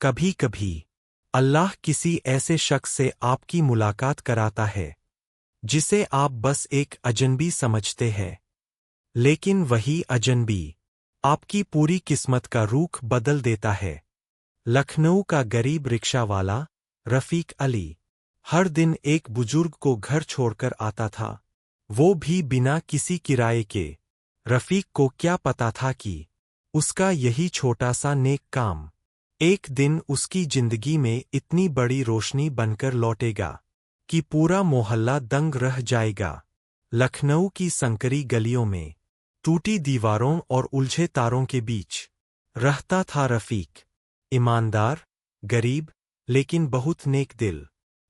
कभी कभी अल्लाह किसी ऐसे शख्स से आपकी मुलाकात कराता है जिसे आप बस एक अजनबी समझते हैं, लेकिन वही अजनबी आपकी पूरी किस्मत का रुख बदल देता है। लखनऊ का गरीब रिक्शा वाला रफीक अली हर दिन एक बुजुर्ग को घर छोड़कर आता था, वो भी बिना किसी किराए के। रफीक को क्या पता था कि उसका यही छोटा सा नेक काम एक दिन उसकी जिंदगी में इतनी बड़ी रोशनी बनकर लौटेगा कि पूरा मोहल्ला दंग रह जाएगा। लखनऊ की संकरी गलियों में, टूटी दीवारों और उलझे तारों के बीच रहता था रफीक। ईमानदार, गरीब, लेकिन बहुत नेक दिल।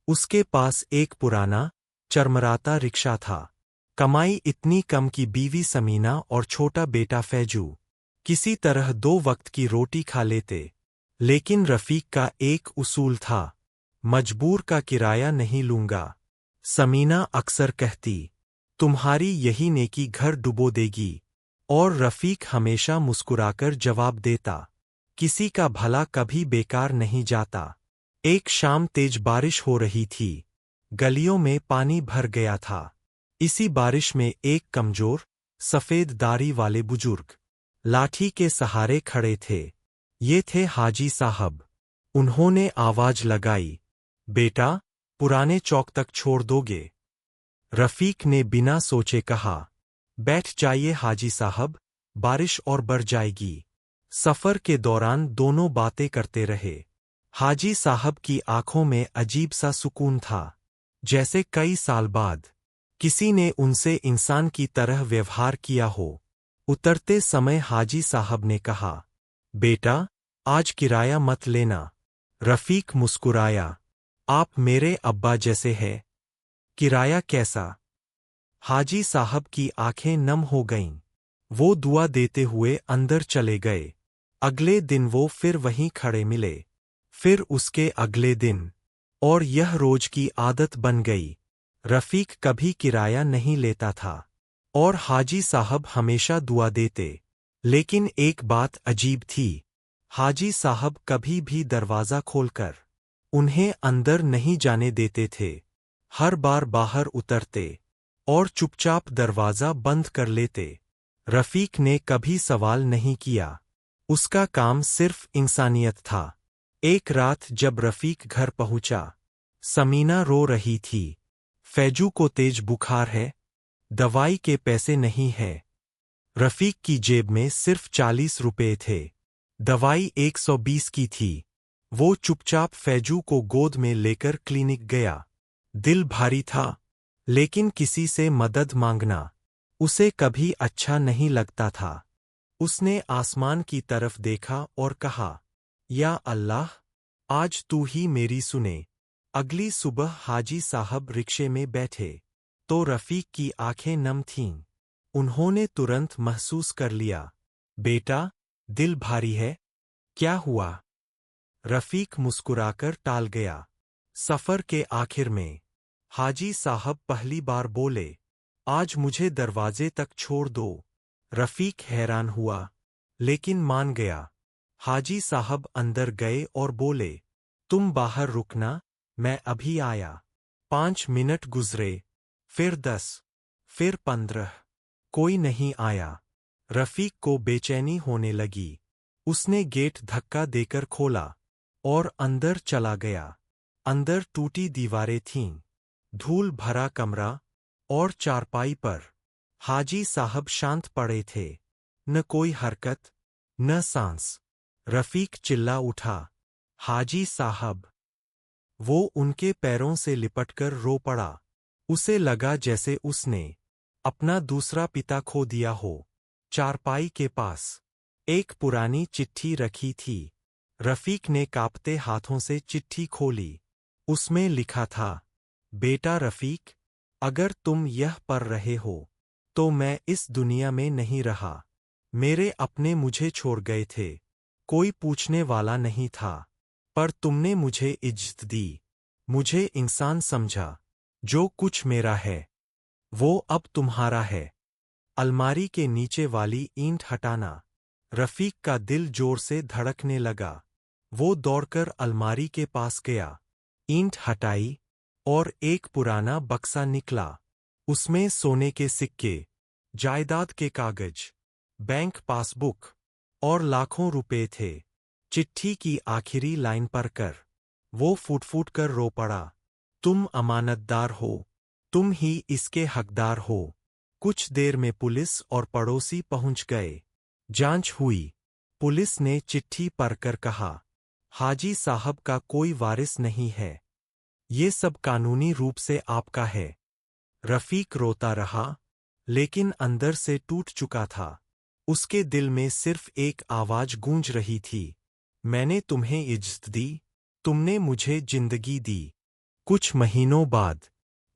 उसके पास एक पुराना, चरमराता रिक्शा था। कमाई इतनी कम कि बीवी समीना और छोटा बेटा फैजू किसी तरह 2 वक्त की रोटी खा लेते। लेकिन रफीक का एक उसूल था, मजबूर का किराया नहीं लूंगा। समीना अक्सर कहती, तुम्हारी यही नेकी घर डुबो देगी, और रफीक हमेशा मुस्कुराकर जवाब देता, किसी का भला कभी बेकार नहीं जाता। एक शाम तेज बारिश हो रही थी, गलियों में पानी भर गया था। इसी बारिश में एक कमजोर, सफेद दाढ़ी वाले बुजुर्ग लाठी के सहारे खड़े थे। ये थे हाजी साहब। उन्होंने आवाज लगाई, बेटा, पुराने चौक तक छोड़ दोगे? रफीक ने बिना सोचे कहा, बैठ जाइए हाजी साहब, बारिश और बढ़ जाएगी। सफर के दौरान दोनों बातें करते रहे। हाजी साहब की आंखों में अजीब सा सुकून था, जैसे कई साल बाद किसी ने उनसे इंसान की तरह व्यवहार किया हो। उतरते समय हाजी साहब ने कहा, बेटा, आज किराया मत लेना। रफीक मुस्कुराया, आप मेरे अब्बा जैसे हैं। किराया कैसा? हाजी साहब की आंखें नम हो गईं। वो दुआ देते हुए अंदर चले गए। अगले दिन वो फिर वहीं खड़े मिले, फिर उसके अगले दिन, और यह रोज की आदत बन गई। रफीक कभी किराया नहीं लेता था, और हाजी साहब हमेशा दुआ देते। लेकिन एक बात अजीब थी, हाजी साहब कभी भी दरवाजा खोलकर उन्हें अंदर नहीं जाने देते थे। हर बार बाहर उतरते और चुपचाप दरवाजा बंद कर लेते। रफीक ने कभी सवाल नहीं किया, उसका काम सिर्फ इंसानियत था। एक रात जब रफीक घर पहुंचा, समीना रो रही थी, फैजू को तेज बुखार है, दवाई के पैसे नहीं है। रफीक की जेब में सिर्फ 40 रुपए थे, दवाई 120 की थी। वो चुपचाप फैजू को गोद में लेकर क्लिनिक गया। दिल भारी था, लेकिन किसी से मदद मांगना उसे कभी अच्छा नहीं लगता था। उसने आसमान की तरफ देखा और कहा, या अल्लाह, आज तू ही मेरी सुने। अगली सुबह हाजी साहब रिक्शे में बैठे, तो रफीक की आंखें नम थीं। उन्होंने तुरंत महसूस कर लिया, बेटा, दिल भारी है, क्या हुआ? रफीक मुस्कुराकर टाल गया। सफर के आखिर में हाजी साहब पहली बार बोले, आज मुझे दरवाजे तक छोड़ दो। रफीक हैरान हुआ, लेकिन मान गया। हाजी साहब अंदर गए और बोले, तुम बाहर रुकना, मैं अभी आया। 5 मिनट गुजरे, फिर 10, फिर 15, कोई नहीं आया। रफीक को बेचैनी होने लगी। उसने गेट धक्का देकर खोला और अंदर चला गया। अंदर टूटी दीवारें थीं, धूल भरा कमरा, और चारपाई पर हाजी साहब शांत पड़े थे। न कोई हरकत, न सांस। रफीक चिल्ला उठा, हाजी साहब! वो उनके पैरों से लिपटकर रो पड़ा। उसे लगा जैसे उसने अपना दूसरा पिता खो दिया हो। चारपाई के पास एक पुरानी चिट्ठी रखी थी। रफीक ने कांपते हाथों से चिट्ठी खोली। उसमें लिखा था, बेटा रफीक, अगर तुम यह पढ़ रहे हो, तो मैं इस दुनिया में नहीं रहा। मेरे अपने मुझे छोड़ गए थे, कोई पूछने वाला नहीं था, पर तुमने मुझे इज्जत दी, मुझे इंसान समझा। जो कुछ मेरा है, वो अब तुम्हारा है। अलमारी के नीचे वाली ईंट हटाना। रफीक का दिल जोर से धड़कने लगा। वो दौड़कर अलमारी के पास गया, ईंट हटाई और एक पुराना बक्सा निकला। उसमें सोने के सिक्के, जायदाद के कागज, बैंक पासबुक और लाखों रुपए थे। चिट्ठी की आखिरी लाइन पढ़कर वो फूट फूट कर रो पड़ा। तुम अमानतदार हो, तुम ही इसके हकदार हो। कुछ देर में पुलिस और पड़ोसी पहुंच गए। जांच हुई। पुलिस ने चिट्ठी पढ़कर कहा, हाजी साहब का कोई वारिस नहीं है। ये सब कानूनी रूप से आपका है। रफीक रोता रहा, लेकिन अंदर से टूट चुका था। उसके दिल में सिर्फ एक आवाज गूंज रही थी, मैंने तुम्हें इज्जत दी, तुमने मुझे जिंदगी दी। कुछ महीनों बाद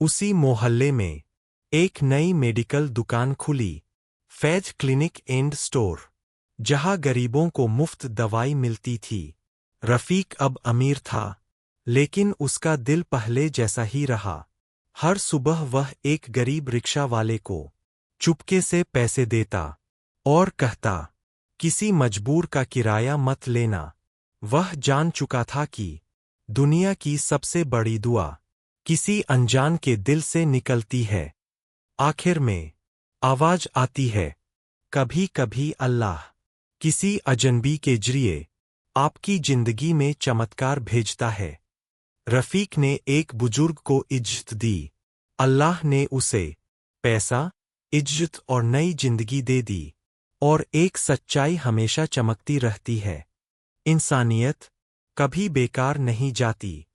उसी मोहल्ले में एक नई मेडिकल दुकान खुली, फैज क्लिनिक एंड स्टोर, जहां गरीबों को मुफ्त दवाई मिलती थी। रफीक अब अमीर था, लेकिन उसका दिल पहले जैसा ही रहा। हर सुबह वह एक गरीब रिक्शा वाले को चुपके से पैसे देता और कहता, किसी मजबूर का किराया मत लेना। वह जान चुका था कि दुनिया की सबसे बड़ी दुआ किसी अनजान के दिल से निकलती है। आखिर में आवाज आती है, कभी कभी अल्लाह किसी अजनबी के जरिए आपकी जिंदगी में चमत्कार भेजता है। रफीक ने एक बुजुर्ग को इज्जत दी। अल्लाह ने उसे पैसा, इज्जत और नई जिंदगी दे दी। और एक सच्चाई हमेशा चमकती रहती है, इंसानियत कभी बेकार नहीं जाती।